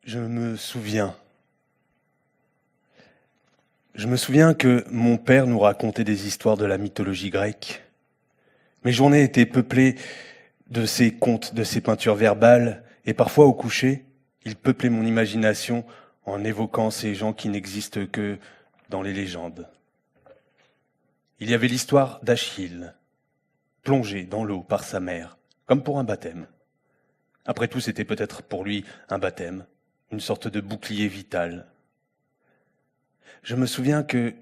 Je me souviens. Je me souviens que mon père nous racontait des histoires de la mythologie grecque. Mes journées étaient peuplées de ces contes, de ces peintures verbales, et parfois au coucher, il peuplait mon imagination en évoquant ces gens qui n'existent que dans les légendes. Il y avait l'histoire d'Achille, plongé dans l'eau par sa mère, comme pour un baptême. Après tout, c'était peut-être pour lui un baptême, une sorte de bouclier vital. Je me souviens que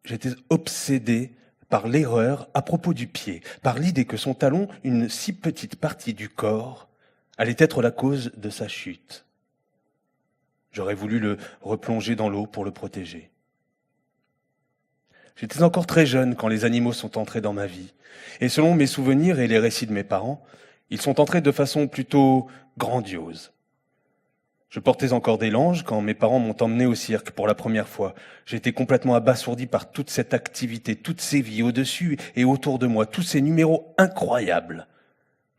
j'étais obsédé par l'erreur à propos du pied, par l'idée que son talon, une si petite partie du corps, allait être la cause de sa chute. J'aurais voulu le replonger dans l'eau pour le protéger. J'étais encore très jeune quand les animaux sont entrés dans ma vie. Et selon mes souvenirs et les récits de mes parents, ils sont entrés de façon plutôt grandiose. Je portais encore des langes quand mes parents m'ont emmené au cirque pour la première fois. J'étais complètement abasourdi par toute cette activité, toutes ces vies au-dessus et autour de moi, tous ces numéros incroyables.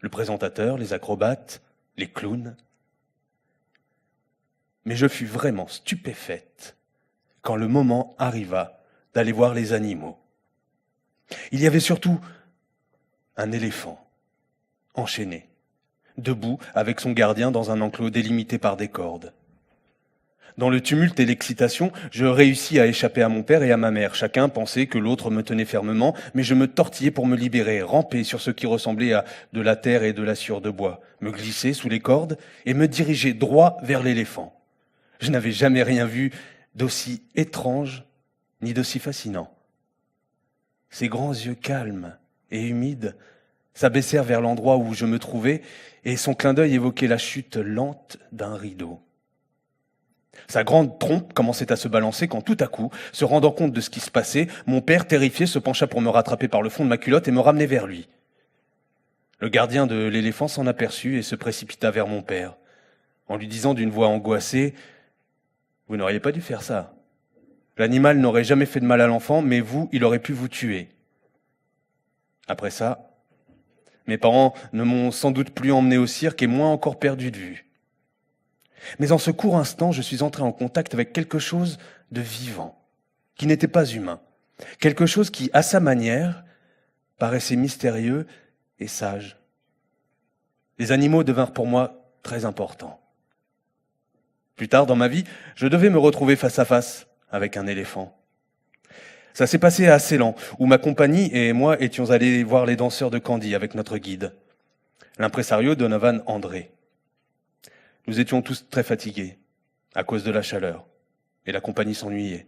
Le présentateur, les acrobates, les clowns. Mais je fus vraiment stupéfaite quand le moment arriva d'aller voir les animaux. Il y avait surtout un éléphant, enchaîné, debout avec son gardien dans un enclos délimité par des cordes. Dans le tumulte et l'excitation, je réussis à échapper à mon père et à ma mère. Chacun pensait que l'autre me tenait fermement, mais je me tortillais pour me libérer, ramper sur ce qui ressemblait à de la terre et de la sueur de bois, me glisser sous les cordes et me diriger droit vers l'éléphant. Je n'avais jamais rien vu d'aussi étrange ni d'aussi fascinant. Ses grands yeux calmes et humides s'abaissèrent vers l'endroit où je me trouvais et son clin d'œil évoquait la chute lente d'un rideau. Sa grande trompe commençait à se balancer quand tout à coup, se rendant compte de ce qui se passait, mon père, terrifié, se pencha pour me rattraper par le fond de ma culotte et me ramener vers lui. Le gardien de l'éléphant s'en aperçut et se précipita vers mon père, en lui disant d'une voix angoissée « Vous n'auriez pas dû faire ça. L'animal n'aurait jamais fait de mal à l'enfant, mais vous, il aurait pu vous tuer. » Après ça, mes parents ne m'ont sans doute plus emmené au cirque et moins encore perdu de vue. Mais en ce court instant, je suis entré en contact avec quelque chose de vivant, qui n'était pas humain. Quelque chose qui, à sa manière, paraissait mystérieux et sage. Les animaux devinrent pour moi très importants. Plus tard dans ma vie, je devais me retrouver face à face avec un éléphant. Ça s'est passé à Ceylan, où ma compagnie et moi étions allés voir les danseurs de Candy avec notre guide, l'impresario Donovan André. Nous étions tous très fatigués, à cause de la chaleur, et la compagnie s'ennuyait.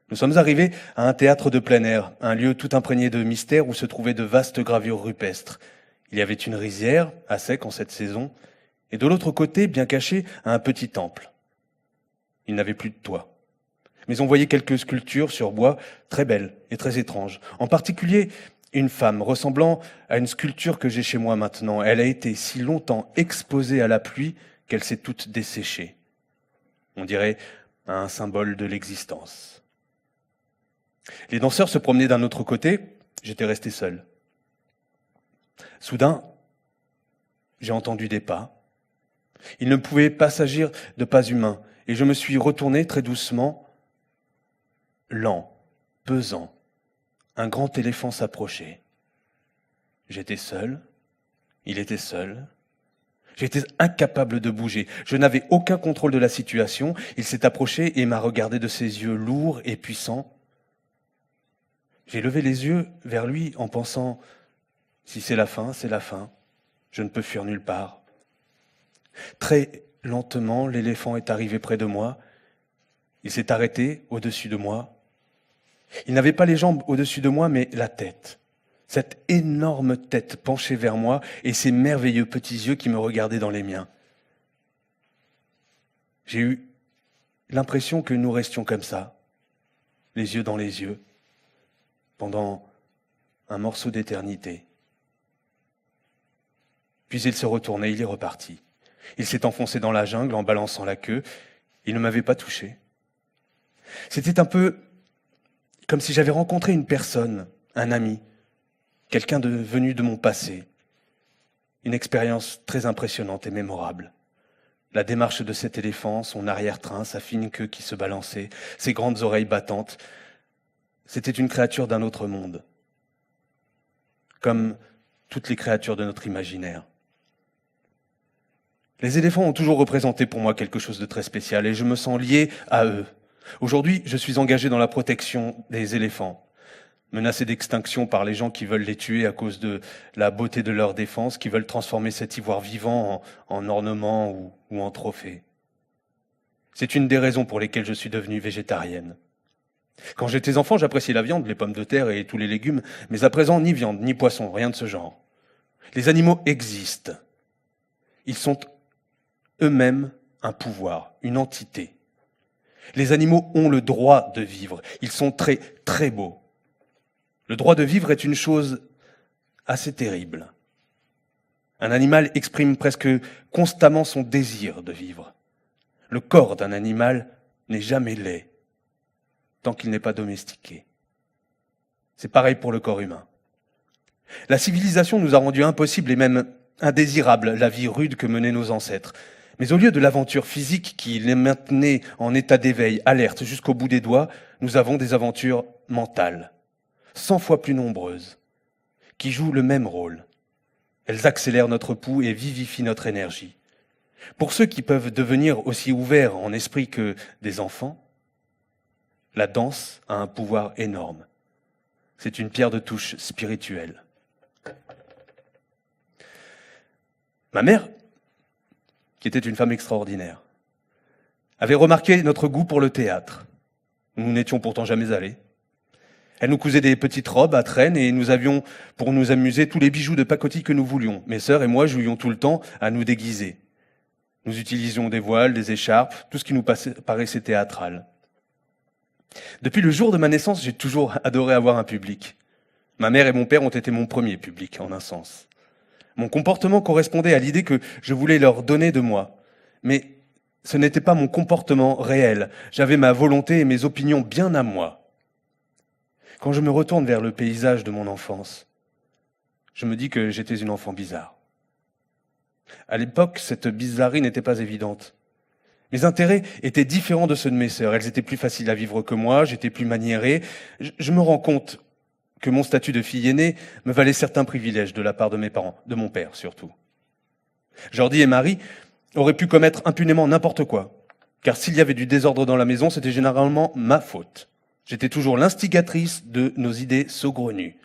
Nous sommes arrivés à un théâtre de plein air, un lieu tout imprégné de mystère où se trouvaient de vastes gravures rupestres. Il y avait une rizière, à sec en cette saison, et de l'autre côté, bien caché, un petit temple. Il n'avait plus de toit. Mais on voyait quelques sculptures sur bois très belles et très étranges. En particulier, une femme ressemblant à une sculpture que j'ai chez moi maintenant. Elle a été si longtemps exposée à la pluie qu'elle s'est toute desséchée. On dirait un symbole de l'existence. Les danseurs se promenaient d'un autre côté, j'étais resté seul. Soudain, j'ai entendu des pas. Il ne pouvait pas s'agir de pas humains, et je me suis retourné très doucement, lent, pesant. Un grand éléphant s'approchait. J'étais seul, il était seul. J'étais incapable de bouger. Je n'avais aucun contrôle de la situation. Il s'est approché et m'a regardé de ses yeux lourds et puissants. J'ai levé les yeux vers lui en pensant « Si c'est la fin, c'est la fin. Je ne peux fuir nulle part. » Très lentement, l'éléphant est arrivé près de moi. Il s'est arrêté au-dessus de moi. Il n'avait pas les jambes au-dessus de moi, mais la tête. Cette énorme tête penchée vers moi et ces merveilleux petits yeux qui me regardaient dans les miens. J'ai eu l'impression que nous restions comme ça, les yeux dans les yeux, pendant un morceau d'éternité. Puis il se retournait, il est reparti. Il s'est enfoncé dans la jungle en balançant la queue. Il ne m'avait pas touché. C'était un peu comme si j'avais rencontré une personne, un ami, quelqu'un venu de mon passé. Une expérience très impressionnante et mémorable. La démarche de cet éléphant, son arrière-train, sa fine queue qui se balançait, ses grandes oreilles battantes, c'était une créature d'un autre monde, comme toutes les créatures de notre imaginaire. Les éléphants ont toujours représenté pour moi quelque chose de très spécial et je me sens lié à eux. Aujourd'hui, je suis engagé dans la protection des éléphants, menacés d'extinction par les gens qui veulent les tuer à cause de la beauté de leur défense, qui veulent transformer cet ivoire vivant en ornement ou en trophée. C'est une des raisons pour lesquelles je suis devenue végétarienne. Quand j'étais enfant, j'appréciais la viande, les pommes de terre et tous les légumes, mais à présent, ni viande, ni poisson, rien de ce genre. Les animaux existent. Ils sont eux-mêmes un pouvoir, une entité. Les animaux ont le droit de vivre. Ils sont très, très beaux. Le droit de vivre est une chose assez terrible. Un animal exprime presque constamment son désir de vivre. Le corps d'un animal n'est jamais laid tant qu'il n'est pas domestiqué. C'est pareil pour le corps humain. La civilisation nous a rendu impossible et même indésirable la vie rude que menaient nos ancêtres. Mais au lieu de l'aventure physique qui les maintenait en état d'éveil, alerte jusqu'au bout des doigts, nous avons des aventures mentales, 100 fois plus nombreuses, qui jouent le même rôle. Elles accélèrent notre pouls et vivifient notre énergie. Pour ceux qui peuvent devenir aussi ouverts en esprit que des enfants, la danse a un pouvoir énorme. C'est une pierre de touche spirituelle. Ma mère, qui était une femme extraordinaire, avait remarqué notre goût pour le théâtre. Nous n'étions pourtant jamais allés. Elle nous cousait des petites robes à traîne et nous avions, pour nous amuser, tous les bijoux de pacotille que nous voulions. Mes sœurs et moi jouions tout le temps à nous déguiser. Nous utilisions des voiles, des écharpes, tout ce qui nous paraissait théâtral. Depuis le jour de ma naissance, j'ai toujours adoré avoir un public. Ma mère et mon père ont été mon premier public, en un sens. Mon comportement correspondait à l'idée que je voulais leur donner de moi. Mais ce n'était pas mon comportement réel. J'avais ma volonté et mes opinions bien à moi. Quand je me retourne vers le paysage de mon enfance, je me dis que j'étais une enfant bizarre. À l'époque, cette bizarrerie n'était pas évidente. Mes intérêts étaient différents de ceux de mes sœurs. Elles étaient plus faciles à vivre que moi, j'étais plus maniéré. Je me rends compte que mon statut de fille aînée me valait certains privilèges de la part de mes parents, de mon père surtout. Jordi et Marie auraient pu commettre impunément n'importe quoi, car s'il y avait du désordre dans la maison, c'était généralement ma faute. J'étais toujours l'instigatrice de nos idées saugrenues.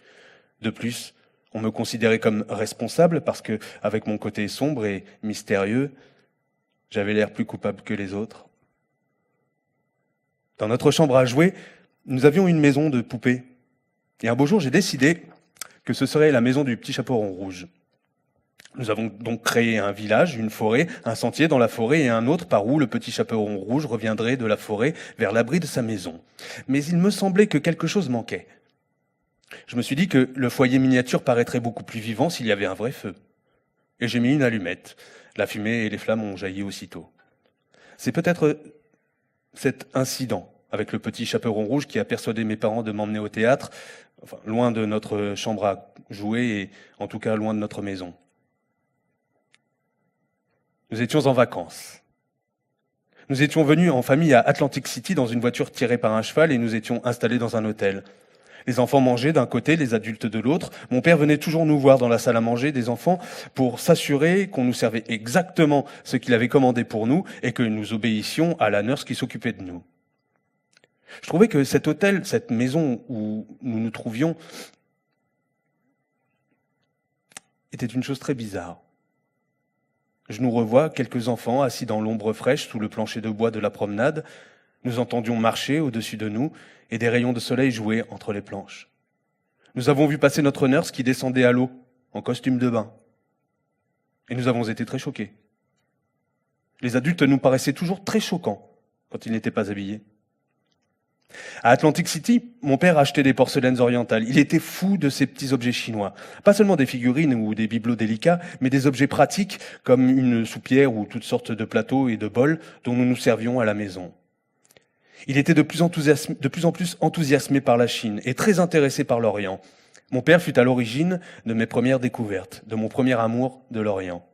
De plus, on me considérait comme responsable parce que, avec mon côté sombre et mystérieux, j'avais l'air plus coupable que les autres. Dans notre chambre à jouer, nous avions une maison de poupées. Et un beau jour, j'ai décidé que ce serait la maison du petit chaperon rouge. Nous avons donc créé un village, une forêt, un sentier dans la forêt et un autre par où le petit chaperon rouge reviendrait de la forêt vers l'abri de sa maison. Mais il me semblait que quelque chose manquait. Je me suis dit que le foyer miniature paraîtrait beaucoup plus vivant s'il y avait un vrai feu. Et j'ai mis une allumette. La fumée et les flammes ont jailli aussitôt. C'est peut-être cet incident avec le petit chaperon rouge qui a persuadé mes parents de m'emmener au théâtre, enfin, loin de notre chambre à jouer et en tout cas loin de notre maison. Nous étions en vacances. Nous étions venus en famille à Atlantic City dans une voiture tirée par un cheval et nous étions installés dans un hôtel. Les enfants mangeaient d'un côté, les adultes de l'autre. Mon père venait toujours nous voir dans la salle à manger des enfants pour s'assurer qu'on nous servait exactement ce qu'il avait commandé pour nous et que nous obéissions à la nurse qui s'occupait de nous. Je trouvais que cet hôtel, cette maison où nous nous trouvions, était une chose très bizarre. Je nous revois, quelques enfants assis dans l'ombre fraîche sous le plancher de bois de la promenade. Nous entendions marcher au-dessus de nous et des rayons de soleil jouer entre les planches. Nous avons vu passer notre nurse qui descendait à l'eau, en costume de bain. Et nous avons été très choqués. Les adultes nous paraissaient toujours très choquants quand ils n'étaient pas habillés. À Atlantic City, mon père achetait des porcelaines orientales. Il était fou de ces petits objets chinois. Pas seulement des figurines ou des bibelots délicats, mais des objets pratiques comme une soupière ou toutes sortes de plateaux et de bols dont nous nous servions à la maison. Il était de plus en plus enthousiasmé par la Chine et très intéressé par l'Orient. Mon père fut à l'origine de mes premières découvertes, de mon premier amour de l'Orient.